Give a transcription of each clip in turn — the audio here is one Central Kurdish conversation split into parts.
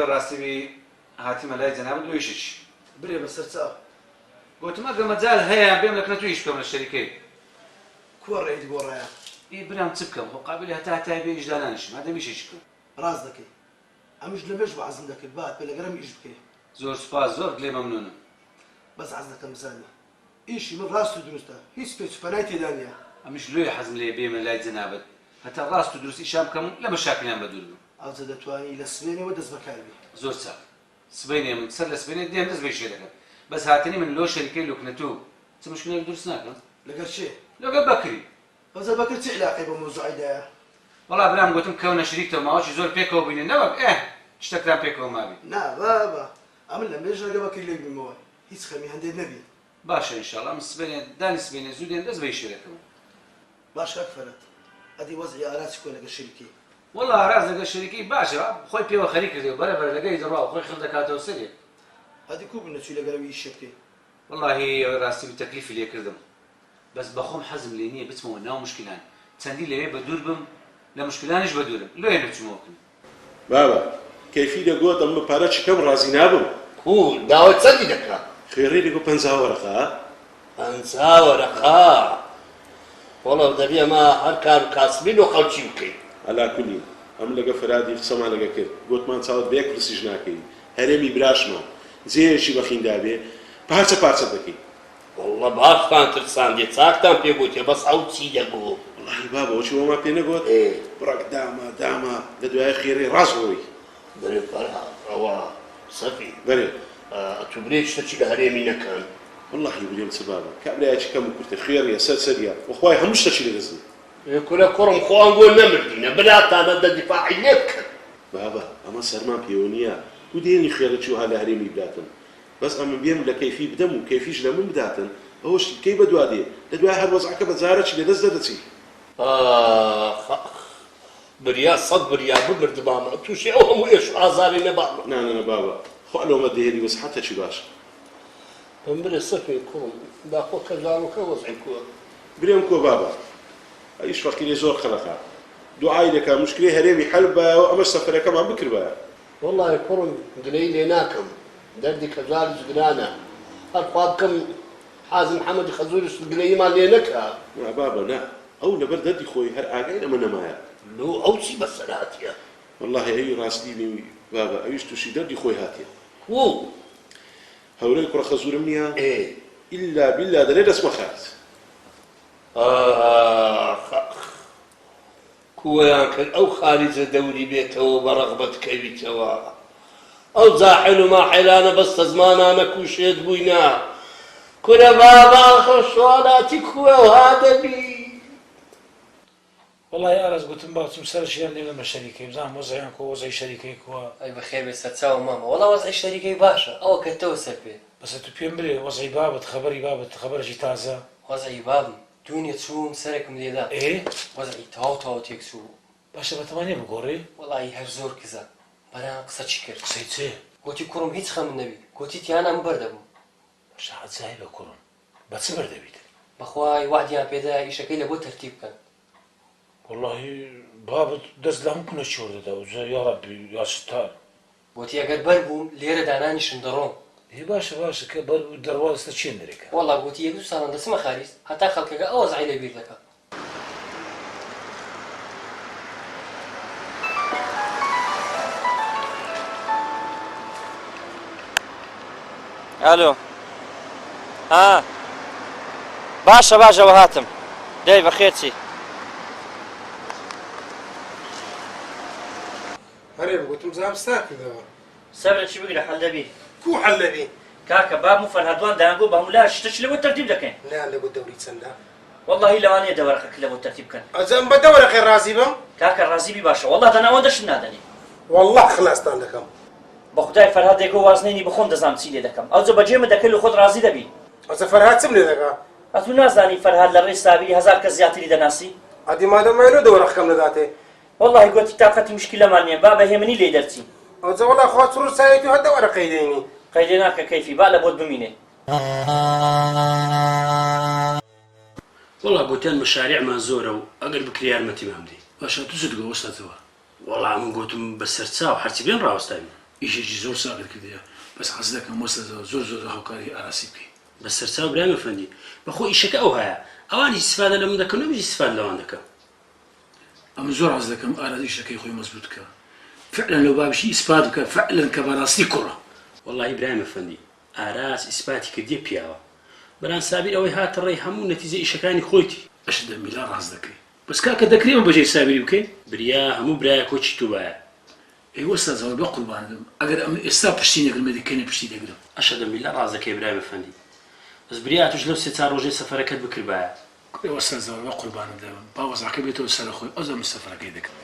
ئێوە ڕاستیبی هاتیمە لای جەنابەت بۆ ئیشێکی برێ بەسەر چاو گوتم ئەگە مەجال هەیە بێم لە کنەتوو ئیش بکەم لە شەریکەی کووە ڕێیت گۆڕایە برام چ بکەم خۆ قابلی هەتا هەتای بێ ئیشدا نانیشم هەدەم ئیشێکی بکەم ڕاز دەکەی ئەمیش لەبێش بە عەزم دەکرد بات بە لەگەرەم ئیش بکەی زۆر سوپاس زۆر لێ مەمنونم بەس عەز دەکەم بزانە ئیشی من ڕاست و دروستە هیچ پێچپەنای تێدا نییە ئەمیش لێ حەزم لێ بێمە لای جەنابەت هەتا ڕاست و دروست ئیشام بکەم لە مەشاکلیان بەدوور بم ئەوجە دەتوانی لە سبێنەوە دەست بەکاربی زۆر چاک سبەینێ من سەر لە سبەینێ دێم دەست بە ئیشێ دەکەم بەس هاتنی من لۆ شەریکەی لوکنەتوو چ مشکلێک دروست ناکەم لەگەر چێ لەگەڵ بەکری ئەوجە بەکر چ علاقەی بە مۆزوعیدایە وەڵا برام گوتم کەونە شەریکتەوە ماوەشی زۆر پێکەوە بینێ نەوەک شتێکتان پێکەوە مابی نا بابا ئەمن لە مێژ لەگە بەکری لێ بینمەوە هیچ خەمی هەندێک نەبی باشە ئینشاڵڵا من سبەینێ دانی سبەینێ زوو دێن دەست بە ئیشێ دەکەم باش کاک فەرەت ئەدی وەزعی ئاراسی کۆ لەگە شەریکی وەڵا ڕاز لەگە شەریکی باشە خۆی پێوە خەری کردێ بەرەبەر لەگەی دەڕوا خۆی خڵ دەکاتەوە سەرێ ئەدی کوو بوو نەچووی لەگەرەوەی ئیش بکەی واللهی ڕاستی بی تەکلیفی لێ کردم بەس بەخۆم حەزم لێ نییە بچمەوە ناو مشکلان چەندی لەوێ بە دوور بم لە مشکلانش بە دوورم لێ نەچمەوەکن بابا کەیفی دەگوت ئەم بە پارە چکەم ڕازی نابم داوای چەندی دەکات خێڕێ دەگو 50 وەرەقە 50 وەرەقە وەڵڵا دەبێ ئەمە هەر کار و کاسبین و خەڵکی بکەین ئەلاکولی ئەم لەگە فەرادی قسەمان لەگە کرد گوتمان چاوت بەیەک پرسیش ناکەی هەرێمی براشمان جێیەکی بەخیندا بێ پارچە پارچە دەکەی وەڵڵا باشتان ترساندێ چاکتان پێ گوتێ بەس ئەو چی دەگۆ وڵی بابا وەچی وەما پێ نەگوت بڕک داما لە دوای خێرەی ڕاستەوەی بەرێ فەرهاد ئەوە سەفی بەرێ ئەتوبرێ شتێکی لە هەرێمی نەکەن واللهی بلێم چ بابا کابرایەکی کەم و کورتە خێڕیە سەرسەریە وەخوای هەموو شتێکی لەدەستن کورە کوڕم خۆیان بۆ نەمردینە بلاتانە دە دیفاعی لێ بکەن بابا ئەمە سەرمان پێوە نییە و دێنی خێرەکی وها لە هەرێمی بداتن بەس ئەمە بێم لە کەیفی بدەم و کەیفیش لە من بداتن ئەوەش کەی بەدوا دێ لە دوای هەر وەزعەکە بە جارەکی لەدەست دەدەچی بریا سەد بریا بمردبامە تووشی ئەو هەموو ئێش ئازاری نەبامە نانە بابا خۆ لەومە دێری وەسحەتەکی باشە من برێ سەفی کوڕم داخۆ کەژانوکە وەزعی کووە برێم کۆ بابا ئەیش فەقیری زۆر خەڵەقا دوعای دەکا مشکلەی هەرێمی حەل بایە و ئەمەش سەفەرەکەمان بکردبایە وەڵڵای کوڕم گلەی لێ ناکەم دەردی کەژالی جگرانە هەر خوا بکەم حازم حەمەدی خەزوریش گلەیمان لێ نەکا نا بابا نا ئەو لەبەر دەردی خۆی هەر ئاگای لەمە نەمایە لۆ ئەو چی بەسەراتیە واللهی ئەوی ڕاستی بی بابا ئەویش تووشی دەردی خۆی هاتیە و هەورەی کوڕە خەزورم نییە ئیلا بیللا دەرێ دەستمە خات کووەیان کرد ئەو خالیجە دەوری بێتەوە بە ڕەغبەت کەویتەوە ئەو جاحیل و ماحیلانە بەستە زمانانە کوشێت بووینە کورە بابا خۆشوالاتی کووە و هادەبی والله ئاراز گوتم باوچم سەرشیان لێ لەمە شەریکەی بزانم وەزعیان کۆ وەزعی شەریکەی کووە ئەی بەخێر بێت سەرچاوە مامە وەڵا وەزعی شەریکەی باشە ئەوە کەتەوە سەر پێ بەسە تو پێم برێ وەزعی بابەت خەبەری بابەت خەبەرێکی تازە وەزعی بابم دوونیە چووم سەرێکم لێدا وەزعی تەواو تێک چوو باشە بەتەمانێ بگۆڕێ وەڵی هەر زۆر کزە بەرام قسە چی کرد قسەی چێ گوتی کوڕم هیچ خەمم نەبی گوتی تیانە من بەردەبووم باشە عەجایبە کوڕم بە چ بەردەبیت بەخوای وعدیان پێدا ئیشەکەی لە بۆ تەرتیب بکەن واللهی بابت دەست لە هەموو کونە چۆر دەدا و یا ڕەبی یا ستار گوتی ئەگەر بەر بووم لێرە دانانیشم دەڕۆم باشە باشە کە بەر دەڕوازستە چێن دەرێکە وەڵا گوتی یەک دوو ساڵان دەچمە خاریز هەتا خەڵکەکە ئەو وەزعی لە بیر دەکات ئالۆ باشە باشەوە هاتم دەی بەخێرچی هەرێ بگوتم زانستا کردەوە سەبرە چی بگرە حەل دەبی کوو حەل دەبی کاکە باب و فەرهادوان دایانگۆ بە هەموو لار شتەی لەبۆ تەرتیب دەکەین لایان لە بۆ دەوری چەندە وەڵڵاهی لەوانەیە دەوەرەقەکە لەبۆ تەرتیب بکەن ئەجەم بە دەوەرەقەی ڕازی بم کاکە ڕازیبی باشە وەڵڵا دەناوە دەشت نادەنی والله خلاصتان دەکەم بە خودای فەرهادێکۆ وازنێنی بخۆم دەزانم چی لێ دەکەم ئەوجە بەجێمە دەکەی لە خۆت ڕازی دەبی ئەجە فەرهاد چم لێ دەکا ئەتو نازانی فەرهاد لە ڕێی سابیری 1000 کەس زیاتری دەناسی ئەدی مادەمایلۆ دەوەرەقەکەم نەداتێ وەڵڵاهی گوتی تاقەتی مشکلەمان نییە با بەهێمنی لێ دەرچی ئەجە وەڵا خوا چڕ سایەتی هەر دەوەرەقەی دەینی قەیدێ ناکە کەیفی با لە بۆت بمینێ وەڵا گوتیان مەشاریعمان زۆرە و ئەگەر بکری یارمەتیمان بدەیت باشە تو زت گۆستاتەوە وەڵا من گوتم بە سەرچاو هەرچی بێن ڕاوەستاوی ئیشێکی زۆر ساغر کردەیە بەس حەز دەکەم وەستە زۆر زۆر هاوکاری ئاراسی بکەی بە سەرچاو برای ئەفەندی بەخۆ ئیشەکە ئەو هەیە ئەوانی استیفادە لە من دەکەن و منیش استیفادە لەوان دەکەم ئەمە زۆر حەز دەکەم ئاراز ئیشەکەی خۆی مەزبوط بکە فعلا لەو بابشی ئیسپات بکە فعلا کە بەڕاستی کوڕە وەڵڵاهی برای ئەفەندی ئاراس ئیسپاتی کردیە پیاوە بەران سابیر ئەوەی هاتە ڕێی هەموو نەتیجە ئیشەکانی خۆیتی ئەش دەمیلا ڕاست دەکەی بەس کاکە دەکرێمە بەجێی سابری بکەین بریا هەموو برایە کۆچی تووبایە ئەی وەستا زەوە بە قوربانم ئەگەر ئەمە ئێستا پشتی نەگرمە دیکەنێ پشتی دەگرم ئەشە دەمیلا ڕاست دەکەی برای ئەفەندی بەس بریا توش لەو سێ چار ڕۆژەی سەفەرەکەت بکردبایە وەستا زەوە بە قوربانم دەبم با وەزعەکە بێتەوە سەرە خۆی ئەو زەمە سەفەرەکەی دەکەم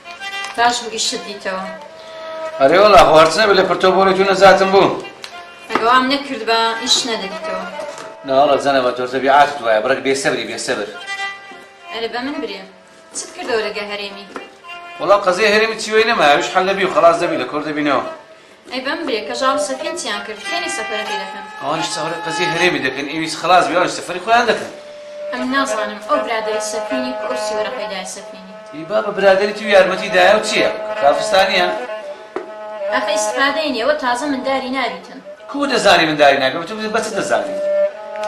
باش بگەشت دیتەوە ئەرێ وەڵا خواردنە بێ لە پرتۆ بۆ تو نەزاتم بوو ئەگەوام نەکرد بە ئیش نەدەکەوە ناوەڵە زەنە بە تۆ تەبیعاتت وایە بڕێک بێسەبری بێسەبر ئەرێ بە من برێ چت کردەوە لەگە هەرێمی وەڵا قەزەی هەرێمی چی وەی نەما ئەویش حەل دەبی و خەلاص دەبی لە کۆر دەبینەوە ئەی بەم برێ کە ژاڵ سەفین چیان کرد خێنی سەفەرەکەی دەکەن ئەوانش چاوەڕێ قەزەی هەرێمی دەکەن ئیویس خەلاص بێ ئەوانش سەفەری خۆیان دەکەن ئەم نازانم ئەو برادەری سەفینی کە ئەو سیوەرەکەی دای سەفینی ئی بابە برادەری تو یارمەتی دایە و چییە کافستانیە ئەخە ئیسفادەی نیەوە تازە منداری نابیتن کو دەزانی منداری ناکەم تو بەچ دەزانی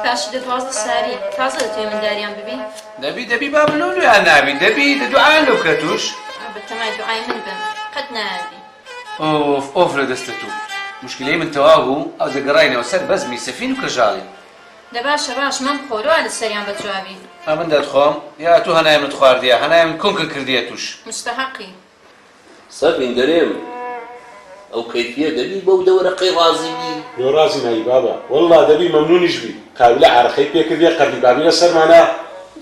پاشی دەتوازدە ساری تازە دەتوێ منداریان ببێ دەبی با بلۆلویان نابی دەبی دەدوعایان لەو کە توش بەتەمای دوعای من بن قەت نابی ئۆف لە دەستە تو مشکلەی من تەواو بوو ئەو دەگەڕاینەوە سەر بەزمی سەفین و کەژاڵی دەباشە باش من خۆرەوە لە سەریان بە جوابی من دەتخۆم یا تو هەنای من خواردیە هەنای من کۆنکە کردیە توش مستحقی سەفین دەرێم ئەو کەیفیە دەبی بەو دەوەرەقەی ڕازی بی لۆ ڕازی نایی بابا وەڵڵا دەبی مەمنونیش بی قابلە عارەقەی پێکردیە قەرلی بابینە سەرمانە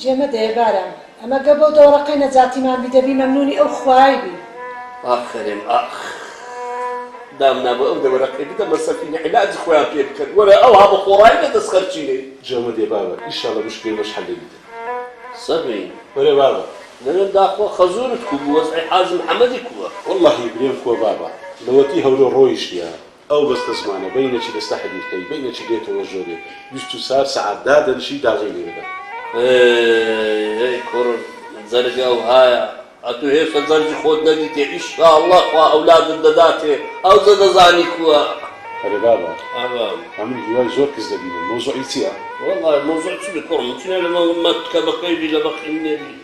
جێمە دەیەبارم ئەمە گە بۆ دەوڕەقەی نەجاتیمان بی دەبی مەمنونی ئەو خوای بی ئاخرێن ئاخ دامنا بە ئەو دەوەرەقەی بدەمە سەفینە عیلاجی خۆیان پێ بکرد وەرە ئەوها بە خۆڕایی لەدەست خەرچینەی جەمە دێ بابا ئیشاڵە مشکلێمەش حەل دەبیتە سەفین وەرێ بابا لەنێن داخۆ خەزورت کو بوو وەزعی حازم محەممەدی کووە واللهی برێم کۆ بابا لەوەتی هەولۆ ڕۆیشتیە ئەو بەستە زمانە بینەکی دەستە حەدیرکەی بینەکی دێتەوە ژۆرێ 24 سەعات دادەنشی داغی لێدە کوڕ زەرگی ئەو هایە ئەتو هێشتا زەرجی خۆت نەدیتێ ئیشاءالله خوا ئەولادت دەداتێ ئەو زە دەزانی کووە ئەرێ بابا ئەمن هیوای زۆر کەس دەبینم مۆزوعی چییە؟ وەڵڵای مۆزوع چی بێ کوڕ ممکنە لەمە کە بەخێبی لە بەخیم نێبی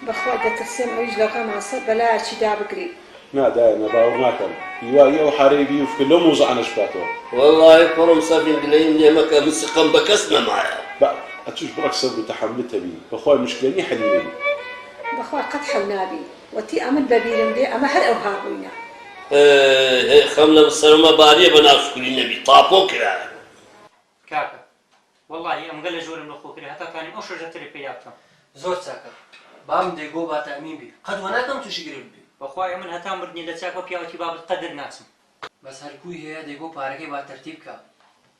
بەخوا دەترسێم ئەویش لەوکە ماسە بەلایەکی دابگری نادایە نەباوەڕ ناکەم هیوای ئەو حارەی بی و فکر لەو مۆزوعانەش بکاتەوە وەڵڵای کوڕم سەفین گلەیم لێمەکە مسقم بە کەس نەمایە ئەتوش بڕەک سەبر و تەحەملت هەبی بەخوای مشکلەنی حەلی نەبی بەخوا قەت حەو نابی وەتی ئەمن بەبیرم دێ ئەمە هەر ئەو هابووینە خەم لە سەرمە باریە بە ناوسکولی نەبی تاپۆ کرایە کاکە وەڵڵاهی ئەمگە لە ژۆرم لە خۆکرێ هەتا توانیم ئەو شەژەتەرێ پێدا بکەم زۆر چاکە بام دێگۆ با تەمین بی قەت وە ناکەم تووشی گرفت بی بەخوای من هەتا مردنی لە چاکە پیاوەتی بابت قەدر ناچم بەس هەرکووی هەیە دێگۆ پارەکەی با تەرتیب بکە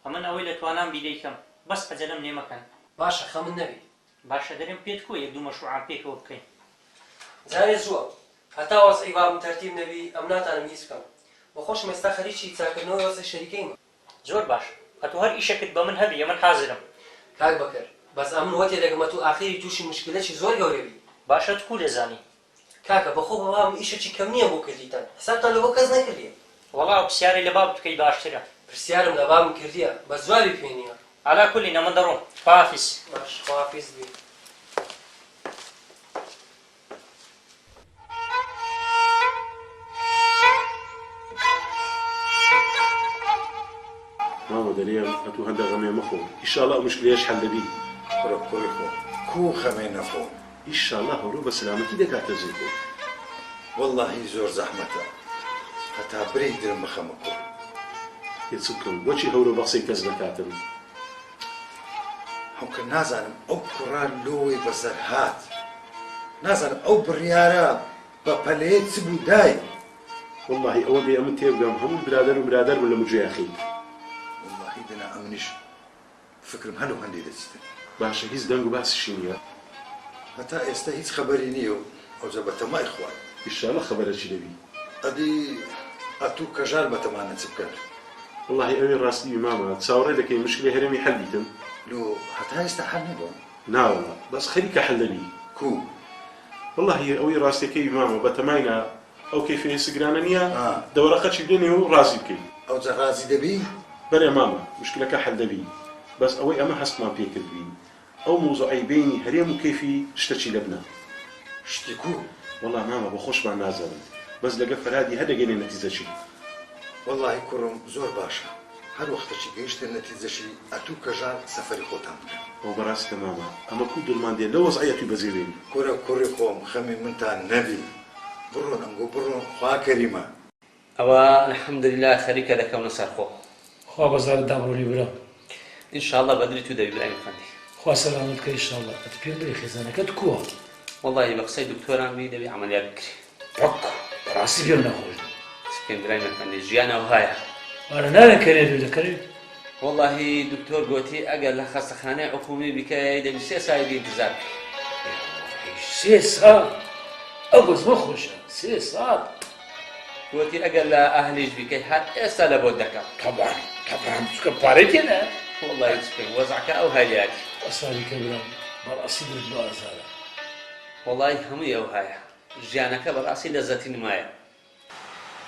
ئەمن ئەوەی لە توانام بیدەیکەم بەس ئەجەلەم نێمەکەن باشە خەمن نەبی باشە دەرێم پێت کۆ یەک دوو مەشروعان پێکەوە بکەین جارێ زووە هەتا وەزعی بابم تەرتیب نەبی ئەم ناتانم هیچ بکەم بە خۆشم ئێستا خەریکی چاکردنەوە وەزع شەریکەیمە زۆر باش ئەتو هەر ئیشەکت بە من هەبی ئەمن حازرم کاک بەکەر بەس ئەمن وەتێ دەگەمە تو ئاخری تووشی مشکلەکی زۆر گەورەبی باشە تو دەزانی کاکە بەخۆ بەوام ئیشێکی کەم نییە بۆ کردیتان حسابتان لە بۆ کەس نەکردیە وەڵا پرسیارەی لە باب بکەی باشترە پرسیارم لە بابم کردیە بەس جوابی پێ نییە عەلا کولی من دەڕۆم خواحافیز باش خواحافیز بی ماما دەرێم ئەتوو هەندە غەمێ مەخۆ ئیشاڵڵا ئەو مشکلەیەش حەل دەبی کوڕە کوڕی خۆ کو خەمێ نەخۆ ئیشاڵڵا هەورۆ بە سلامەتی دەکاتە زیکۆ وەڵڵاهی زۆر زەحمەتە هەتا برێک درم بخەمە کوڕ هێچ بکەم بۆچی هەورۆ بەقسەی کەس دەکاتن هەوکە نازانم ئەو کوڕا لۆی بەسەر هات نازانم ئەو بڕیارە بە پەلەیە چ بوو دای واللهی ئەوە بێ ئەمن تێبگەم هەموو برادەر و برادەر بوو لە مجێیاخی واللهی دەنا ئەمنیش فکرم هەلو هەندێ دەچێتن باشە هیچ دەنگ و باسیشی نییە هەتا ئێستا هیچ خەبەری نییە و ئەوجە بەتەمای خوای ئیشاڵڵا خەبەرەکی دەبی ئەدی ئەتوو کەژار بەتەمانە چ بکات واللهی ئەوەی ڕاستی مامە چاوەڕێ دەکەی مشکلی هەرێمی حەل بیتم لۆ هەتا ئێستا حەل نەبووە ناوەڵا بەس خەریکە حەل دەبی کو واللهی ئەوەی ڕاستیەکەی مامە بەتەمایە ئەو کەیفەیە سگرانە نییە دەوەرەقەچی بدێنێ و ڕازی بکەین ئەو جە ڕازی دەبی بەرێ مامە مشکلەکە حەل دەبی بەس ئەوەی ئەمە هەستمان پێکردبین ئەو موزوعی بینی هەرێم و کەیفی شتەچی لە بنە شتێکو وەڵا مامە بە خۆشمان نازانم بەس لەگە فەرهادی هەدەگەنێ نەتیجەچی وەڵاهی کوڕم زۆر باشە هەر وەختەچی گەیشتە نەتیجەشی ئەتوو کەژان سەفەری خۆتان بکەن ئەو بەڕاستە مامە ئەمە کو دڵمان دێ لە وەزعەتی بەزێرێنی کوڕە کوڕی خۆم خەمی منتان نەبی بڕۆن ئەمگۆ بڕۆن خوا کەریمە ئەوە الحەمدولله خەریکە دەکەونە سەرخۆ خوا بەزارت دامڕۆنی برا ئینشاءڵڵا بەدری تو دەبی برای فەندی خوا سەلامت کە ئینشاءڵڵا ئەت پێم بڵێ خێزانەکەت کووە وەڵڵاهی بە قسەی دکتۆران وی دەبی عەمەلیات بکری ڕەکو بەڕاستی پێم نەخۆش پێم برای فەندی ژیانە وهایە وارە نارەکەرێت و دەکەرێت والله دکتۆر گوتی ئەگەر لە خەستەخانەی حکومی بکەی دەبی 3 ساعتی انتظار 3 ساعت ئەو بەزمە خۆشە 3 ساعت گوتی ئەگەر لە ئەهلیش بکەی هەر ئێستا لە بۆ دەکەم طبعا چکە پارەی تێنە والله هیچ پێم وەزعەکە ئەو هەریاتی ئەساری کە برام بەڕاستی دڵت بە ئازارە والله هەمووی ئەو هایە ژیانەکە بەڕاستی لەزەتی نمایە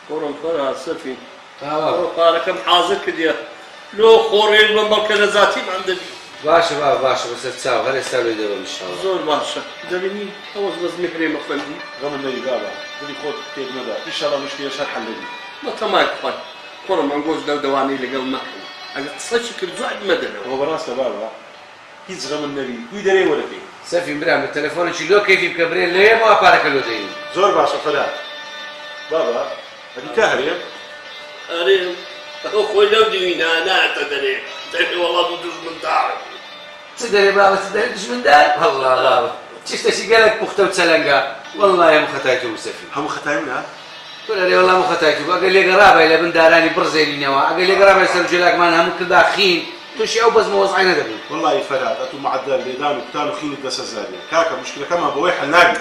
کوڕم خۆرا سەفی پارەکەم حازر کردیە لۆ خۆڕێن بە مەڵکە لە زاتیمان دەبی باشە بابا باشە بەسەر چاو هەر ئێستا لێ دەبم ئینشاڵڵا زۆر باشە دەبینی ئەوەش بەزمی هەرێمە فەندی غەمت نەبی بابا دڵی خۆت تێک مەدا ئینشاڵڵا مشکلەش هەر حەل دەبی بە تەمای بخوات کوڕم ئەنگۆش لەو دەوانەی لەگەڵ نەکەم ئەگەر قسەچی کرد جوعت مەدەنەوە ئەوە بەڕاستە بابا هیچ غەمت نەبی گوی دەرێ وەرەکەی سەفی برام بە تەلەفۆنێکی لۆ کەیفی بکە برێ لێ ماوە پارەکە لۆ دەین زۆر باشە فەرهاد بابا هەدی کا هەرێم هەرێم ئەو خۆی لەو دوینە ناتە دەرێ دەبێ وەڵا بوو دوژمندار چ دەرێ بابا چ دەرێ دژمندار هەڵڵا بابا چشتەشی گەلێک پوختە و چەلەنگە وەڵڵای هەموو خەتای تۆ سەفی هەموو خەتای منە کورەرێ وەڵام هەموو خەتای تۆ ئەگەر لێگەڕابای لە بن دارانی بڕزێرینەوە ئەگەر لێگەڕابای سەر جێلاکمان هەموو کردا خین تووشی ئەو بەزمە وەزعی نەدەبین وەڵڵای فەرهاد ئەتو معەدەل لێدان و کوتان و خینت لەسەر زاریە کاکە مشکلەکەمان بەوەی حەل نابی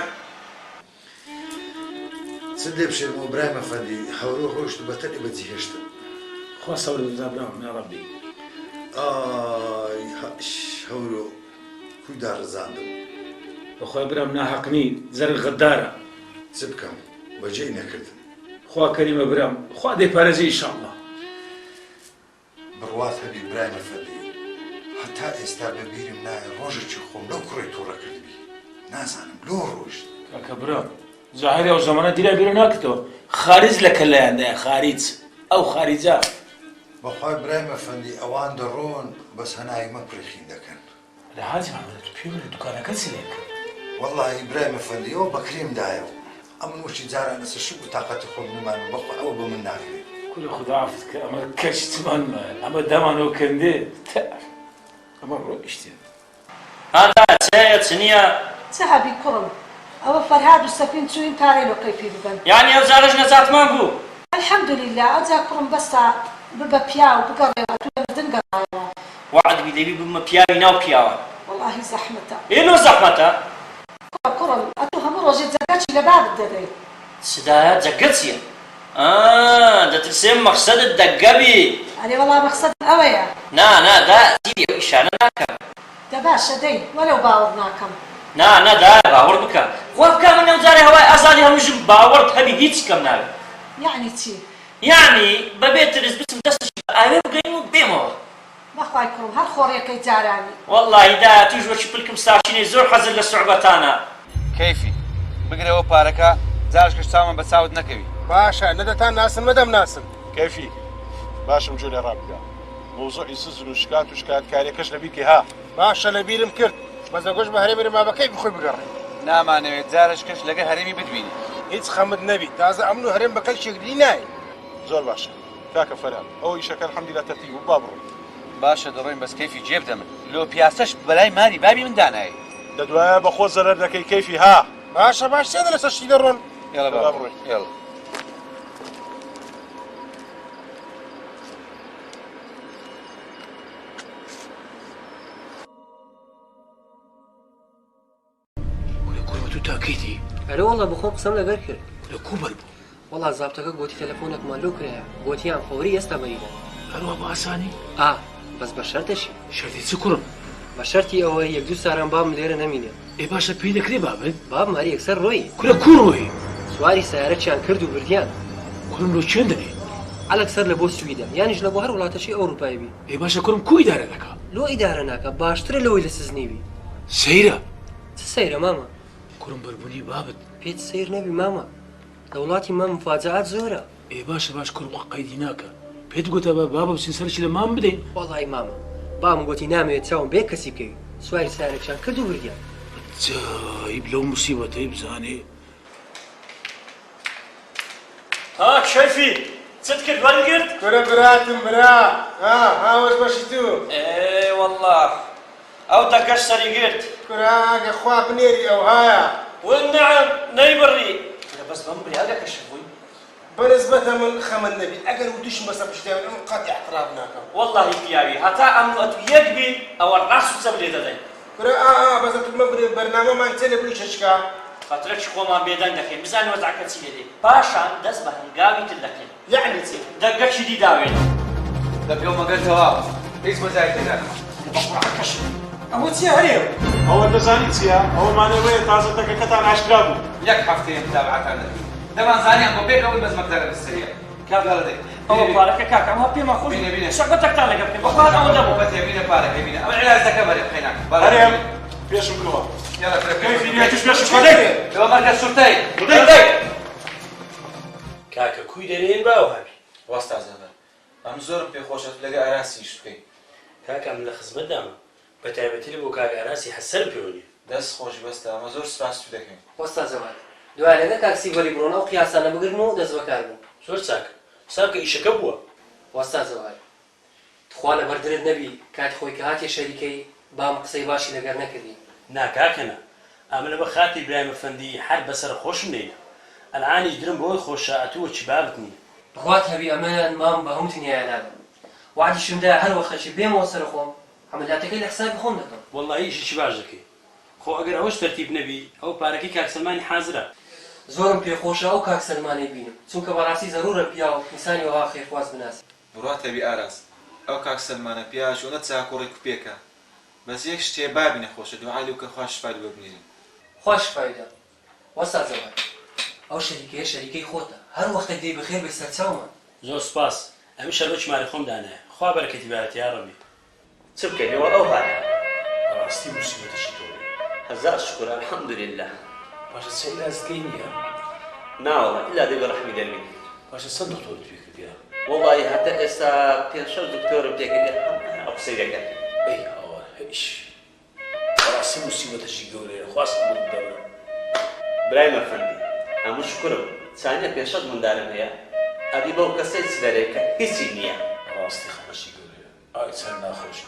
چ لێ بشێرمەوە برایمە فەندی هەورۆ ڕۆشت و بەتەنی بەجێهێشتن خوا سەورت بدا برام یا ڕەبی ئای هەورۆ کودا ڕزاندم بەخوای برام ناحەقنی زەرگ غەدارە چ بکەم بەجێی نەکردم خوا کەریمە برام خوا دەیپارێزی ئینشاءڵڵا بڕوات هەبی برایمە فەندی هەتا ئێستا بەبیرم نایە ڕۆژێکی خۆم لەو کوڕی تووڕە کردبی نازانم لۆ ڕۆژت کاکە برام زاهیری ئەو زەمانە دیرا بیرە ناکردەوە خارج لە کەلایاندایە خارج ئەو خارجە بەخوای برایمە فەندی ئەوان دەڕۆن بەس هەنایی مە پرێخین دەکەن لە حاجی مامەدە تو پێ بڵێ دوکانەکە چ لێ کرد وەڵڵاهی برایمە فەندی ئەوە بەکرێمدایەوە ئەمن وشی جاران لەسەر شوک و تااقەتی خۆم نمانم بەخوا ئەوە بە من ناکرێت کولی خدا عافت کە ئەمە کەشتمانمە ئەمە دەمانەوە کەندێ ئەمە ڕۆگەشتێ هاتا چایە چ نییە چه هەبی کوڕم ئەوە فەرهاد و سەفین چوین پارەی لۆ کەیفی ببن یعنی ئەو جارەش نەجاتمان بوو الحەمدولله ئەجا کوڕم بەسا ببە پیا و بگەڕێەوە تو لە مردن گەڕایەوە وعد بیدەبی بمە پیاوی ناو پیاوە وەڵاهی زەحمەتە ئێنۆ زەحمەتە کوڕم ئەتو هەموو ڕۆژێ جەگەچی لە بابت دەدەیت چدایە جەگە چییە دەترسێم مەقسەدت دەگەبی ئەرێ وەڵا مەقسەد ئەوەیە دا زیری ئەو ئیشانە ناکەم دە باشە دەی وەلەو باوەڕ ناکەم دا باوەڕ بکە خۆ بکە من ئەو جارێ هەوای ئازادی هەمووشم باوەڕت هەبی هیچ کەم ناوێت یعنی چی یعنی بەبێ ترس بچم دەستشی بە ئاوێ بگەین و بێمەوە بەخوای کوڕم هەر خۆڕیەکەی جارانی وەڵڵاهی دا توش وەچی پلکم ساچینەی زۆر حەزر لە سوعبەتانە کەیفی بگرەوە پارەکە جارش کەش چاومە بە چاوت نەکەوی باشە نەدەتان ناسن مەدەم ناسن کەیفی باشم جۆ لێ ڕابگا مۆزوعی سزن و شکات و شکاتکاریەکەش لەبیرکەی ها باشە لە بیرم کرد بەزە گۆش بە هەرێمی مابەکەی بخۆی بگەڕێ نامانەوێت جارش کەش لەگە هەرێمی بتبینی هیچ خەمت نەبی تازە ئەمن و هەرێم بەکەل شێگری نایە زۆر باشە کاکە فەرهاد ئەو ئیشەکە الحەمدولیلا تەرتیب و با بڕۆین باشە دەڕۆین بەس کەیفی جێ بدەمن لۆ پیاسەش بەلای ماری بابی من دانایە دەدوایە بە خۆ زەرەر دەکەی کەیفی ها باشە باش سێدە لەسەر شی دەڕۆن یاڵە با بڕۆین یاڵە تو تاکیدی ئەرە وەڵا بخۆم قسەم لەگەر کرد لە کوبەر بوو وەڵا زابتەکە گوتی تەلەفۆنێکمان لۆ کرایە گوتیان فۆری ئێستا بەریدە هەروە بە ئاسانی بەس بە شەرتەشی شەرتی چ کوڕم بە شەرتی ئەوەی یەک دوو ساران بام لێرە نەمینێ باشە پێی دەکرێ بابن باب ماری یەکسەر ڕۆی کورە کوڕۆی سواری سیارەتیان کرد و بردیان کوڕم لۆ چێن دەبێ ئەلەکسەر لە بۆ سویدە یانیش لە بۆ هەر وڵاتەشی ئەوروپای بی ئێ باشە کوڕم کوی دارە دەکا لۆ ئیدارە ناکە باشترە لەوەی لە سزنیوی سەیرە چ سەیرە مامە کوڕم بەربوونی بابت پێت سیر نەبی مامە لە وڵاتی مام مفاجعات زۆرە ئێ باشە باش کوڕم قەیدی ناکە پێت گوتە بە بابە بچین سەرکی لە مام بدەین وەڵی مامە بام گوتی نامەوێت چاوم بێ کەسی بکەوی سواری سیارەتیان کرد و بردیان جایب لەو موسیبەتەی بزانێ ها شەیفی چت کرد وەرگرت کورە براتم برا هاوەش بەشی تو والله ئەو دەکەش سەری گرت کورە ئەگە خوا بنێری ئەو هایە والنعم نەیبڕی بەس بەم بریاگەکەش بووی بەنسبەتە من خەمەن نەبی ئەگەر و دوشم بەسەر پشتیان ئەم قەتی احترام ناکەم والله پیاوی هەتا ئەم ئەتو یەک بین ئەوە ڕاست و چەب لێ دەدەین کورە بەزە تو مەبرێ بەرنامەمان چێ لە بلو چەشکا خاطرەکی خۆمان بێدەنگ دەکەین بزانین وەزعەکە چی لێ دێ پاشان دەست بە هەنگاوی تر دەکەین یعنی چی دەنگەکی دیداوێت دەبێ مەگەرتەوە هیچ بەجای تێدا بەقوڕەکەش ئەوە چیە هەیە ئەوە دەزانی چییە؟ ئەوەمانەوەیە تازە دەکەکەتان ئاشکرا بوو. یەک هەفتەیە متابعەتان دەکەین. دەمانزانیان بۆ پێکەوەی بەس مەکتەرە بەسەریە. کابرا دەدەین. ئەوە پارەکە کاکە ئەمە پێما خۆش بینە شەکەتەکتان لەگە بکەین بەخوات ئەوە دەبوو. بەتێ بینە پارەکە بینە. ئەمە عیلاجەکە بەرێ بخەینە. هەرێم پێشم بکەوە. یالا کەیفی نیەتیش پێشم بکەین. لەوە مەرگە سوورتەی. کاکە کوی دەرێن باو هەبی وەستا زەبەر. ئەم زۆرم پێخۆشە لەگە ئاراسیش بکەین. کاکە من لە خزمەتدامە بە تایبەتی لە بۆ کاکە ئاراسی حەسەرم پێوە نییە. دەست خۆش بەستە ئەمە زۆر سپاس دەکەین. وەستا زەوات دوای لەگە تاکسی وەری بڕۆنە و قیاسانە بگرن و دەست بەکار بوو. زۆر چاکە ساکە ئیشەکە بووە. وەستا زەوات خوا لەبەردرت نەبی کات خۆی کە هاتیە شەریکەی بام قسەی باشی لەگەر نەکردی. ناکاکەنە ئەمە لە بە خاتی برایمە فەندی هەر بەسەر خۆشم نێنە ئەلعانی درم بۆی خۆشە ئەتووە چی بابت نییە. بخوات هەبی ئەمەیان مام بە هەموو تنیایە نادەم. وعدیشمدا هەر وەختەشی بێمەوە سەر خۆم عملیاتەکەی لە حسابی خۆم دەکەم. وەڵڵی ئیشی باش دەکەی. خۆ ئەگەر ئەوەش تەرتیب نەبی ئەو پارەکەی کاک سەلمانی حازرە. زۆرم پێخۆشە ئەو کاک سەلمانەی بینم چونکە بەڕاستی زەرورە پیا و ئینسانی وەها خێرخواز بناسی. بڕات هەبی ئاراس ئەو کاک سەلمانە پیاش و نە چاکۆڕی کوپێکە بەس یەک شتێ بابی نەخۆشە دوعای لێو کە خوا شفای لێ ببنێرین. خوا شفایدا وەستا زەوات ئەو شەریکەیە شەریکەی خۆتە هەر وەختێک دەی بەخێر بێ سەر چاومان. زۆر سپاس ئەمە شەر بە چماری خۆم دانایە خوا بەرەکەتی بایەتی یا ڕەبی. چ بکەینەوە ئەو هاتە ڕاستی موسیبەتەشی تۆڵێ. هەزار شکر الحەمدولله. باشە چە ئیلاجەکەی نییە؟ ناوەڵە ئیلا دەی بە ڕەحمی دەرمێنی. باشە چەند دکتۆرت پێ کردیە؟ وەڵڵی هەتا ئێستا پێنج شەش دکتۆرم پێ کردی ئەو قسەی دەکەن. ئەی هاوار هەیش ڕاستی موسیبەتەشی گەورەیە خواستم بۆ بدەمە. برای مەفەندی هەموو شکرم چانە پێشەد مندانم هەیە ئەدی بەو کەسەی چ دەرێت کە هیچی نییە. ڕاستی خەمەشی گەورەیە ئای چەند ناخۆشە.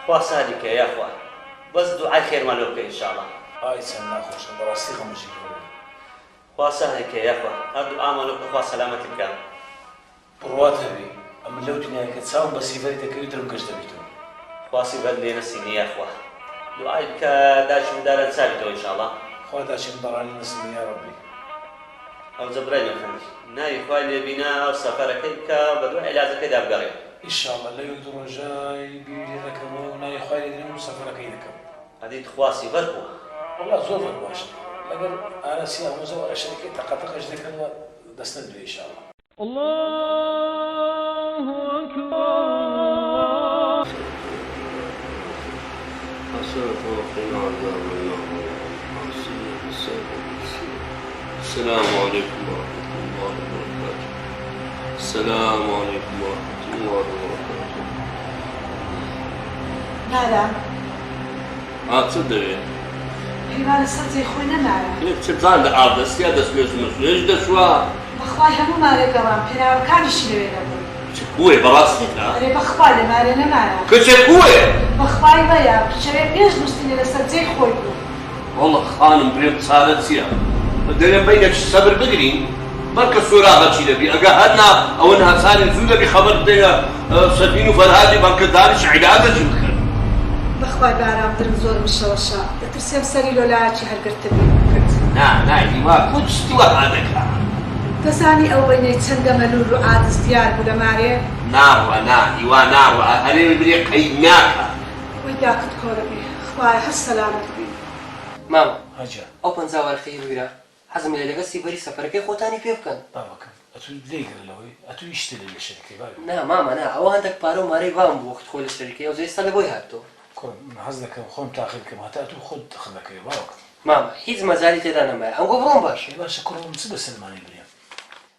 خوا سادیکە یاخوا بەس دوعای خێرمانەوە بکە ئینشاڵڵا. ئای چەند ناخۆشە بەڕاستی خەمەشی گەورەیە. خوا سادیکە یاخوا هەردوو ئامانەوە کە خوا سەلامەتی بکەن. بڕوات هەبی ئەمە لەو دنیاە کە چاوم بە سیڤەری دەکەوی دڵم گەشت دەبیتەوە. خوا سیڤەر لێ نەسینی یاخوا دوعای بکە داچم دارە چاویتەوە ئینشاڵڵا. خوا داچم بەڕانی نەسینی یا ڕەبی. ئەو جەبرای مەفەندی ناوی خوای لێبینا ئەو سەفەرەکەی بکە بە دوای عیلاجەکەیدا بگەڕێ. ئینشاڵڵا لە یەک دوو ڕۆژای بیری دەکەمەوە و ناوی خوای لێدرێم و سەفەرەکەی دەکەم. ئەدیت خوا سیڤەر بووە. وەڵا زۆر باشە لەگەر ئاراسی ئامۆزە و ئەشەرەکەی تەقەتەقەش دەکەنەوە دەست نەدوێ ئینشاڵڵا. الله أكبر السلام عليكم ورحمة الله وبركاته. السلام عليكم ورحمة الله وبركاته. نادام تصدقي حیوانە سەرجەی خۆی نەمارە. چتان لە ئاردەستیا دەستێت مسلێش دەچوە. بەخوای هەموو مارێکەوەم پێناوەکانیشی لەوێ دەبوو. چ کوێ بەڕاستی نا؟ ئەرێ بەخوا لە مارە نەمارە. کچێ کوێ؟ بەخوای وەیە کچەوێ پێش نووسینە لە سەرجەی خۆی بوو. وەڵڵا خانم برێم چارە چییە؟ دەرێن بینێک سەبر بگرین بەڵکە سوراغە چی دەبی ئەگە هەرنا ئەوە هەچانی زوو دەبی خەبەر بدەینە سەفین و فەرهادی بەڵکەدانیش عیلاجەکی بکەن. بەخوای بارامترم زۆر مشەوەشە دەترسێم سەری لۆلایەکی هەرگرتە بێ. نایوا کوچتووە هادەکە. دەزانی ئەو بینەی چەندە مەلول و عاجز دیار بوو لە مارێ؟ ناڕوە هیوا ناڕوە هەرێ برێ قەی ناکە. وەی داکت کۆرە بێ خوایە هەر سەلامت بی. ماما ئەو پەنجاوارقەی ویرە حەزم لێ لەگەڵ سیڤەری سەفەرەکەی خۆتانی پێ بکەن. باوەکەم ئەتو لێگرە لەوەی ئەتو ئیشتری لە شەریکەی باوی. نا ماما نا ئەوە هەندێک پارە و مارەی بام بوو وەخت خۆ لە شەریکەی ئەو ئێستا لە بۆی هاتۆ. حەز دەکەم خۆم تاقی بکەم هەتا ئەتو خۆت دەخل دەکەی باوەکەم. ماما هیچ مەزاری تێدا نەمایە ئەم گۆ بڕۆم باشە. باشە کوڕم چ بە سلمانی برێم.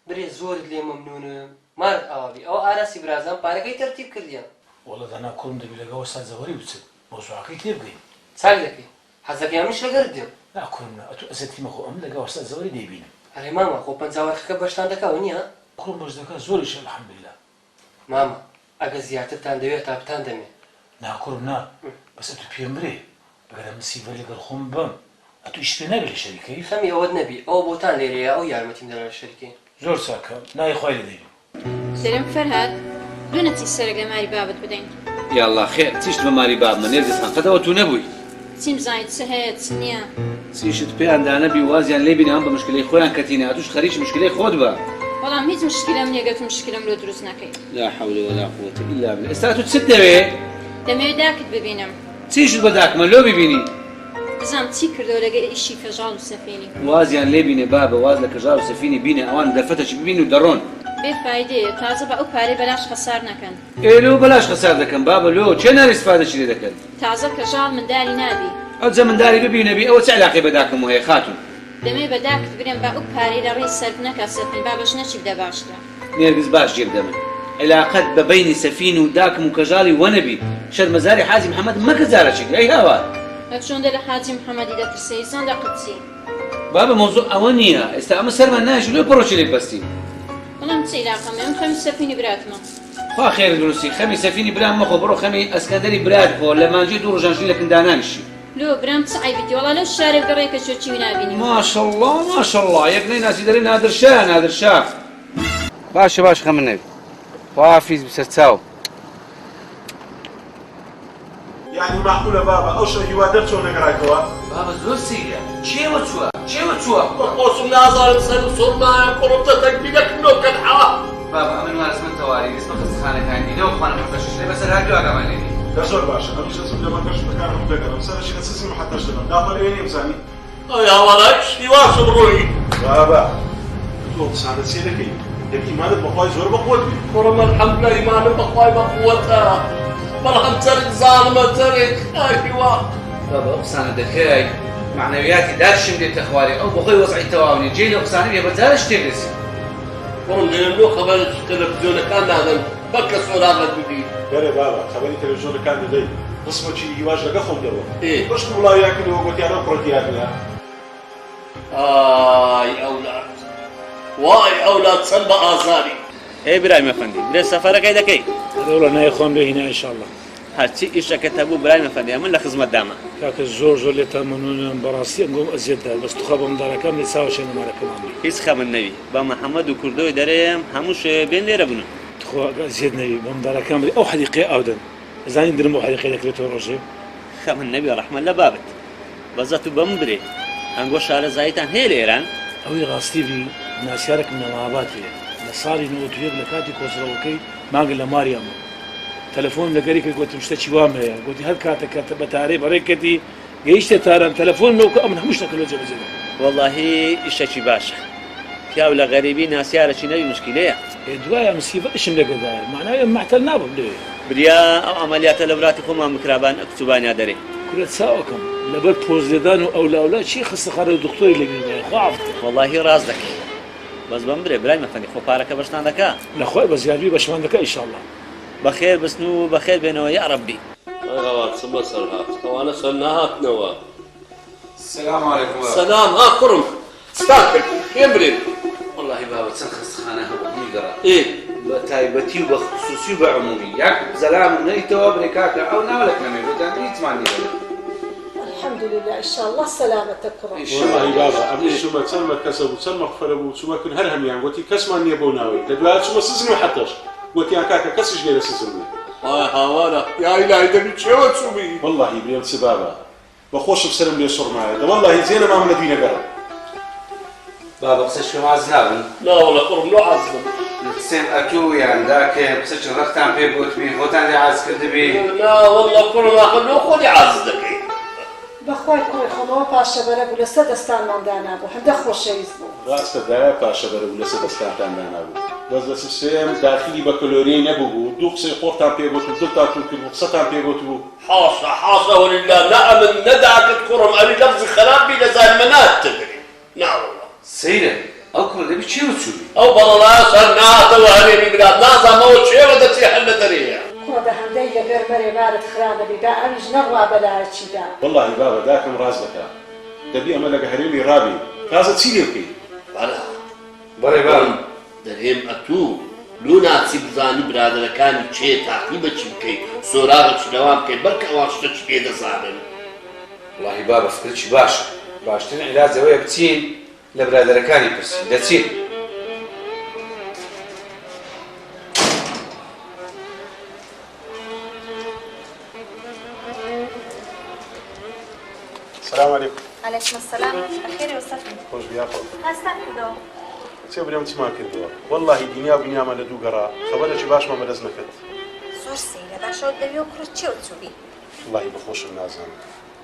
برێ زۆرت لێ مەمنونم مارد ئاوابی ئەو ئاراسی برازان پارەکەی تەرتیب کردیان. وەڵە دەنا کوڕم دەبی لەگەڵ ئەستاد زەوەری بچێت مۆزوعەکەی تێ بگەین. چاک دەکەی حەز دەکەی ئەمیش لەگەرت دێم. نا کوڕم نا ئەتو ئەزەتی مەخۆ ئەم لەگەڵ ئەستاد زەوەری دەیبینم. ئەرێ ماما خۆ پەنجاوەرخەکە بەشتان دەکاو نییە؟ کوڕم بەش دەکات زۆریش الحەمدوللا. ماما ئەگە زیاترتان دەوێت تا بتان دەمێ. نا کوڕم نا بەس ئەتو پێم برێ ئەگەر ئەم سیڤەر لەگەڵ خۆم بم ئەتو ئیش پێ نابێت لە شەریکەی. خەمی ئەوەت نەبی ئەوە بۆتان لێرەیە ئەو یارمەتیم دەدا لە شەریکەی. زۆر چاکە نای خوای لێدەین. سەرم فەرهاد دوونەتی سەرەگە ماری بابت بدەین. یاڵڵا خێر چیشت بە ماری بابمە نێرگس قەتەوە تو نەبووی. چیم زانیت چ هەیە چ نییە. چیشت پێیان دانەبی وازیان لێبینە ئەم بە مشکلەی خۆیان کەتینە ئەتوش خەریک مشکلەی خۆت بە. بەڵام هیچ مشکلەم نییە گەت مشکلەم لۆ دروست نەکەی. لا حول ولا قوة إلا بالله. ئێستا تو چت دەوێ؟ دەمەوێت داکت ببینم. چیشت بە داکمە لۆ ببینی؟ بزانم چی کردەوە لەگەڵ ئیشی کەژاڵ و سەفینی. وازیان لێبینێ بابە واز لە کەژاڵ و سەفینی بینێ ئەوان دەرفەتەشی ببین و دەڕۆن. بێفایدەیە تازە بە ئەو پارەی بەلاش خەسار نەکەن. ئێلۆ بەلاش خەسار دەکەن بابە لۆ چێ ناری ئیسفادەشی لێ دەکەن. تازە کەژاڵ منداڵی نابی. ئەو جەمنداری ببینەبی ئەوە چ علاقەی بە داکم و هەیە خاتون. دەمەوێت بە داکت بگرێم بە ئەو پارەی لە ڕێی سەرف نەکا سەفین بابەش نەچی بدە باشترە. نێرگز باش گیر دەمن. علاقەت بە بەینی سەفین و داکم و کەژاڵی وەنەبی شەرمەزاری حاجی محەممەد مەکە جارەچی ئەی هاوار. لە چۆندە لە حاجی محەممەدی دەترسەی زەندە قچی. بابە مۆزوع ئەوە نییە ئێستا ئەمە سەرمان ناژی لێ پڕۆچی لێ بەستی. بەڵام چ عیلاقەمە ئەم خەمی سەفینی براتمە. خوا خێر دروستی خەمی سەفینی برام مەخۆ بڕۆ خەمی ئەسکەندەری برات بۆ لە مانجی دوو ڕۆژانشی لە کندانانشی. لۆ برام چ عیبیتی وەڵا لەو شارێ گەڕێکە چۆچی نابینی. ماشەڵڵا ماشەڵڵا یەک نەیناسی دەرێ نادرشا نادرشا. باشە باش خەمە نەوی. خوافیز بسەر چاو. يعني معقولة بابا أو شو هيوادر شو نقرأيتوا؟ بابا زور سيريا چێوە چووە خۆشم نازانم سەر و سۆرمایە کوڕمتە تەکبیرەک نۆکەن حا. بابا ئەمن وارزمن تەواری دەستمە خستخانەکان دینەوە خوانم حەفەشش لێ بەسەر هەردوو ئاگامانێنی. زۆر باشە ئەمیش ئەزم لە مەکەش بەکارم دەگەڕم سەرشی لە سزم حتەش دەبم داخەڵێنی بزانی. ئەی هاوارای شتی واشم ڕۆی. بابا تۆ قسانت چێ دەکەی؟ دەبی ئیمانت بەخوای زۆر بەقووەت بی. کوڕم الحەمدولە ئیمانم بەخوای بەقووەتە. بەڵام تەرک زانمە تەرک ئایوا. بابا ئەو قسانە دەکەی معنەویاتی دارشم دێتە خوارێ ئەو بەخۆی وەزعی تەواونی جێی لەو قسانە بێ بەجارە شتێک دەسی. کوڕم دێنم لۆ خەبەر تەلەڤیزیۆنەکان نادەن بەکە سۆراغت ببی. بەرێ بابا خەبەری تەلەڤیزیۆنەکان دەدەی قسمەکی هیواش لەگە خۆم دەوە. بەشت وڵاویان کردەوە گوتیانە پڕۆتیانە. ئای ئەولاد وای ئەولاد چەند بە ئازاری. هەی برای مەفەندی برێ سەفەرەکەی دەکەی؟ وڵا نای خۆم لێ هینا ئینشاءڵڵا. هەرچی ئیشەکەت هەبوو برای مەفەندی من لە خزمەت دامە. کاکە زۆر لێتان مەمنونم بەڕاستی ئەنگۆم ئەزیێتدا بەس توخوا بە منداڵەکەم لێ چاوەشێ نەمارەکەمان بێ. هیچ خەمن نەوی بە محەممەد و کوردۆی دەرێم هەمووش بێن لێرە بوون. تخوا ئەزیێت نەوی بە منداڵەکەم بێ ئەو حەدیقەی ئاودەن. ئەزانی درم بۆ حەدیقەی دەکرێتەوە ڕۆژێ. خەمن نەوی ڕەحمەت لە بابت. بەزەت و بەم برێ. ئەنگۆ شارەزاییتان هەیە لە ئێران؟ ئەوەی ڕاستی بی ناسیارێک نەڵابات هەیە. لە ساڵی 91 لە کاتی کۆسڵەوەکەی مانگە لە ماریامە. تەلەفۆن لەگەری کرد گوتم شتێکی وام هەیە گوتی هەر کاتێک بە تارێ بەڕێکەتی گەیشتە تاران تەلەفۆن لەوکە ئەمن هەموو شتەکە لۆ جێبەجێ بوو. وەڵڵاهی ئیشەکی باشە. پیاو لە غەریبی ناسیارەکی نەوی مشکلەیە. دوایە مسیبە ئیشم لەگەدایە معناوی مەحتەل نابم لێ. بریا ئەو ئەمەلیاتە لە وڵاتی خۆمان بکرابان ئەکتوبانیا دەرێ. کورە چاوەکەم لەبەر پۆزلێدان و ئەولاولا چی خستەخانە و دکتۆری لەگەردایە خوافت. وەڵڵاهی ڕاست دەکەی. بەس بەم برێ برای مەفەندی خۆ پارەکە بەشتان دەکا؟ لەخوای بە زیادوی بەشمان دەکا ئینشاءڵڵا. بەخێر بستن و بەخێر بێنەوە یا ڕەبی. ئەوان چ بەسەر هات ئەوانە سەر نەهاتنەوە. سلام علیکم. سلام ها کوڕم چتا کرد پێم برێن. والله بابا چەند خستخانە هەبوو میگەڕا. بە تایبەتی و بە خصوصی و بە عمومی یەک زەلام و نەیتەوە برێ کاکە ئەو ناوەلەک نەمێ گوتیان هیچمان نییە. الحەمدولله ئینشاءڵڵا سەلامەتە کوڕم. والله بابا ئەمەی چوومە چەند مەرکەزە بوو چەند مەغفەرە بوو چوومەکن هەر هەمیان گوتی کەسمان نییە بۆ ناوەی لە دوایە چوومە سزن و حەتەش گوتیان کاکە کەسیش لێرە سزن نییە. ئای هاوارە یای لای دەبی چێوە چووبی؟ والله برێم چ بابا بەخۆشم سرم لێ سوڕمایە دەوەڵڵاهی زێنە مام لە دوینەگەڕم. بابا قسەش پێ واز نابن. لا وەڵە کوڕم لۆ عەزبم. قسەم ئەتوویان داکەم قسەی ڕەختان پێ گوتمی خۆتان لێ عاز کردبی. لا وەڵە کوڕم ئاخر لۆ خۆی عاز دەکەی. بەخوای کۆی خۆمەوە پاشەبەرە بوو لەسەر دەستانماندا نابوو هەندە خۆشەویست بوو ڕاستە دایە پاشەبەرە بوو لەسەر دەستانتاندا نابوو بەس دەست سێم داخلی بە کلۆری نەبوو بوو دوو قسەی خۆتان پێگوت و دڵتان توو کرد و قسەتان پێگوت بوو حاصە وەلله نەئەمن نەداکت کوڕم ئەوی لەفزی خراپی لە زانمەنات تدرێ ناوەڵڵا سەیرە ئەو کوڕ دەبی چێ وچووی ئەو بەڵەڵایە سەر ناتەوە هەرێمی برات نازانمەوە چێوە دەچێ هەر لە دەرەیە کۆ بە هەندەی لەگەر مەرێبارت خراپە بێ با ئەویش نەڕوا بەلایەکیدا وەڵڵاهی بابە داکەم ڕاست دەکا دەبی ئەمە لەگە هەرێمی ڕابی تازە چی لێ بکەیت بەڵا بەڵێ بام دەرێم ئەتوو لۆ ناچی بزانی برادەرەکانی چێ تاقی بە چی بکەیت سۆراغە چلەوان بکەیت بەڵکە ئەوان شتە چی پێ دەزانن وڵاهی بابە فکرێکی باشە باشترین عیلاج ئەوەیە بچین لە برادەرەکانی پرسین دەچین السلام عليكم. عليكم السلام. بخير وسهلا. خوش بياخذ. هستان كدو. چه بریم چی ما کردووە والله دنیا و بنیامە لە دوو گەڕا خەبەرێکی باشمە بەدەست نەکرد زۆر سەیرە باشەوە دەوی و کوڕت چێ وچووبی واللهی بەخۆشم نازانم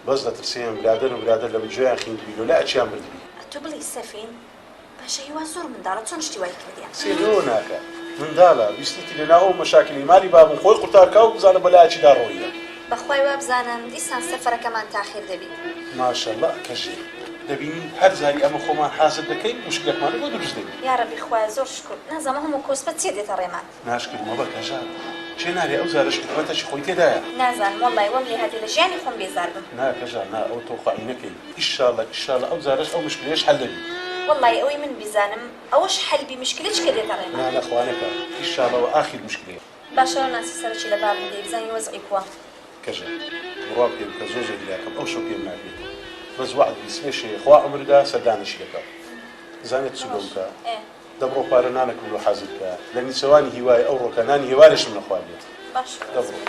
بەس دەترسێم برادر لە بجێیان خوێندبی لە ئەچیان بردبی تو بڵی سەفین باشە هیوا زۆر منداڵە چۆن شتی وای کردیان سێدۆ ناکە منداڵە ویستیتی لەناو مەشاکلی مالی بابم خۆی قورتارکا و بزانە بەلایەکیدا ڕۆیە بەخوای وا بزانم دیسان سەفەرەکەمان تاخیر دەبێت ماشەڵڵا کەژێ دەبینی هەر زاری ئەمە خۆمان حاسب دەکەین مشکلەکمانە بۆ دروست دەبین یا ڕەبی خوایە زۆر شکر نازەمە هەموو کۆسپەت چێ دێتە ڕێمان ناشکردمە بە کەژان چێ نارێ ئەو زارە شکرەتەشی خۆی تێدایە نازانم وەڵڵای وەم لێ هاتی لە ژیانی خۆم بێزار بم نا کەژان نا ئەو تۆخوائی نەکەی ئیشاڵڵا ئەو زارەش ئەو مشکلەش حەل دەبی وەڵڵای ئەوەی من بیزانم ئەوەش حەلبی مشکلێک کە دێتە ڕێمان نا نەخوانەکە ئیشاڵڵەوە ئاخیر مشکلەیە باشەوە ناسی سەرکی لە بابم دەی بزانین وەزعی کووە کەژە بڕوا پێ بکە زۆر زەریاکەم ئەو شەو پێم ناکرێت بەس وعد بیسمێشێ خوا ئەمردا سەردانیشی دەکە زانێت چی بۆ بکە دەبڕۆ پارە نانەکە لۆ حازر بکە لە نیچەوانی هیوای ئەو ڕۆکە نانی هێوارێشم نەخواردێت باش دەبڕۆ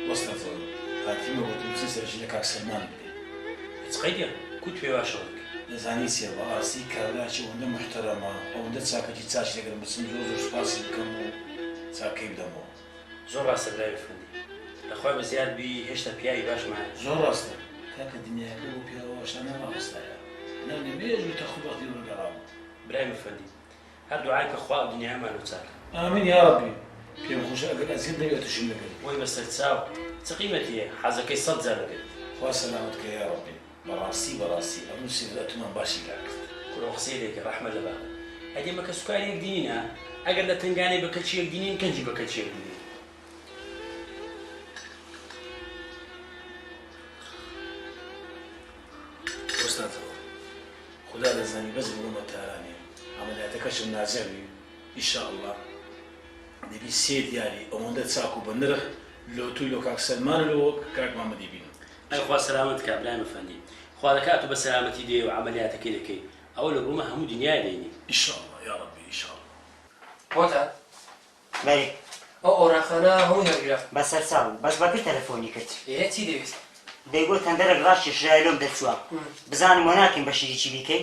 وەستە زۆر هاتیمەوە دووسێ سەرژی لە کاک سەلمان بدەین هیچ قەیدە کو توێ باشەوە دەزانی سێ بەڕاستی کابراکی ئەوەندە محتەرەمە ئەوەندە چاکەکی چاچ لەگەر بچم زۆر سوپاسی بکەم و چاکەی بدەمەوە زۆر ڕاستە برای فەندی لەخوای بە زیاد بی هێشتا پیاوی باشمایە زۆر ڕاستە کاکە دنیاکە بۆ پیاوەشە نەڕاستایە نەبێ بێژوی تەخوبەختی ڕگەڕاوە برای فەندی هەر دوعای کە خوا دنیامان و چاکە ئامین یا ڕەبی پێم خۆشە ئەگەر ئەزیل دەوێت تووشم لەگەری وەی بەسەر چاو چ قیمەتیە حەزەکەی 100 جار دەبێت خوا سەلامەتکە یا ڕەبی بەڕاستی ئەمن سیرەتمان باشی لاکرد کوڕە قسەی لێکە ڕەحمە لە بابە ئەگەر بە کەسوکارێک دینە ئەگەر لە تنگانەی بە کەچیەک دینین کەنجی بە کەچیەک دینین وەستاتەوە خدا دەزانی بەس بڵمە تارانێ ئەمەلاتەکەشم ناجەوی ئیشاءالله دەبی سێ دیاری ئەوەندە چاک و بە نرخ لۆتوی لۆ کاک سەلمان و لۆ کاک مامەدی بینم ئەی خوا سەلامەت کە برای مەفەندی خوا دەکات و بە سەلامەتی دێ و عەمەلیاتەکەی دەکەی ئەوە لە بوومە هەموو دنیای دەینی ئیشاءالله یا ڕەبی ئیشاءالله بۆتە بەێ ئەو ئۆراخانە هەموو هەرگرا بەسەر چاو بەش بەکرد تەلەفۆنی کرد چی دەویست دەیگوت هەندەرێک ڕاشی شرای لۆم دەچووە بزانم وە ناکەین بە شیری چی بیکەی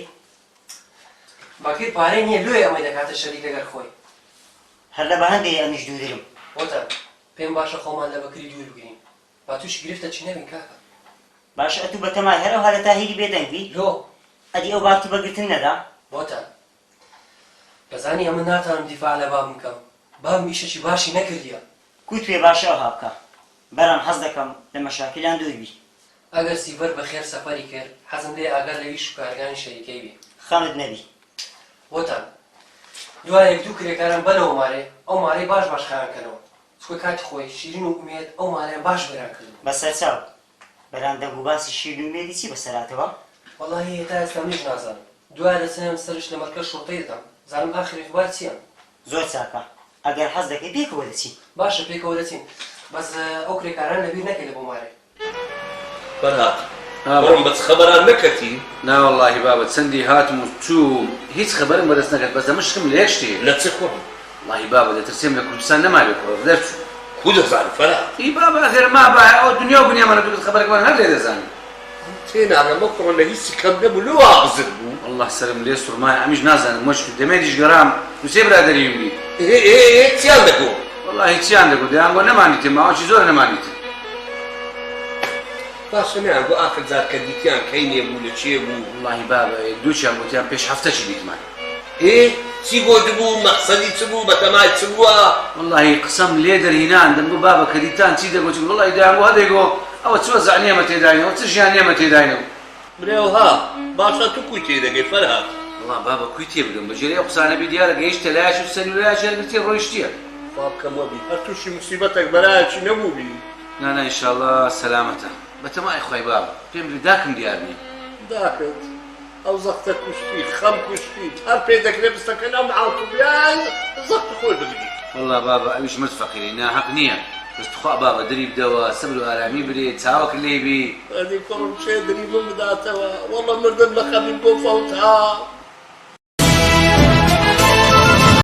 باکر پارەی نییە لۆی ئەمەی دەکاتە شەریک لەگەر خۆی هەر لە بە هەندێک ئەمیش دوورم بۆتە پێم باشە خۆمان لە بەکری دوور بگرین با تووش گرفتە چی نەبین کاکە باش ئەتوو بە تەمای هەر ئەو هەلە تاهیری بێدەنگبی لۆ ئەدی ئەو باتی بەگرتن نەدا بۆتە بەزانی ئەمە ناتانم دیفاع لە بابم بکەم بابم ئیشەکی باشی نەکردیە کوت پێ باشە ئەوها بکە بەرام حەز دەکەم لە مەشاکلان دووربی ئەگەر سیڤەر بەخێر سەفەری کرد حەزم لێ ئاگەر لەوی شوکارگانی شەریکەی بێ خەمت نەبی بۆتان دوای یەک دوو کرێکارم بەنەوە مارێ ئەو مارەی باش خایانکەنەوە چکە کاتی خۆی شیرین و ئومێد ئەو مارەیان باش بەران کردو بەسەر چاو بەرام دەنگ و باسی شیرین و ئومێدی چی بەسەراتەوە وەڵاهی هێتا ئێستا منیش نازانم دوای دەچێم سەرش لە مەرکەز شوڕتەی دەدەم زانم ئاخر ئیخبار چییە زۆر چاکە ئەگەر حەز دەکەی پێکەوە دەچین باشە پێکەوە دەچین بەس ئەو کرێکاران لەبیر نەکەی لە بۆ مارێ بەرهات بەڵام بەس خەبەران نەکەتی نا وەڵڵاهی بابەت چەندی هاتم و چوو هیچ خەبەرم بەدەست نەکرد بەس دەمشکم لە یەک شتێ لە چ کوڕم وەڵڵاهی بابە دەترسێم لە کوردستان نەمابێت کوڕە دەرچوو کو دەزانی فەرات ئی بابە ئەگەر ما بە ئەو دنیا و بنیامانە دووت خەبەرەکەمان هەر لێ دەزانی تێناگەمە کوڕە لە هیچی کەم نەبوو لۆ ئاغزت بوو والله سرم لێ سوڕمای ئەمیش نازانم وەچ دەمێدیش گەڕام دووسێ برادەریم بی چیان دەگۆ والله هیچیان دەگوت دەیان بۆ نەمانیتم ماوەکی زۆر نەمانیتم باشە نیان بۆ ئاخر جار کە دیتیان کەی نێبوو لە چێ بوو واللهی بابە دووچیان گوتیان پێش هەفتەشی دیتمان چی بۆ دبوو مەقسەدی چ بوو بەتەمای چ بووە واللهی قسەم لێ دەرهینان دەمگو بابە کە دیتان چی دەگوت وڵی دایانگو هەدەیگۆ ئەوە چوە زانیێمە تێداینەوە چ ژیان نێمە تێداینەوە برێوها باشە تو کوی تێ دەگەی فەرهاد والله بابە کوی تێ بگەم بەجێرەی ئەو قسانە بی دیارە گەیشتە لایەش و سەلولایەش هەرگرتی ڕۆیشتیە بابکەمەوە بی هەر تووشی موسیبەتێک بەلایەکی نەبوو بی نانە ئینشاءڵڵا سەلامەتە بەتەمای خۆی بابە پێم بری داکم دیار نییە داکەت ئەو زەختە کوشتی خەم کوشتیت هەر پێ دەکرێت بستەکە نەو معاوتو بیان زەخت خۆی بگریت والله بابە ئەویش متفەقیری ناحەق نییە بەستخوا بابە دەری بدەوە سەبر و ئارامی برێت چاوەک لێبی ئەدی کوڕم چێ دەری من بداتەوە وەڵڵە مردم لە خەمی بۆ فەوتا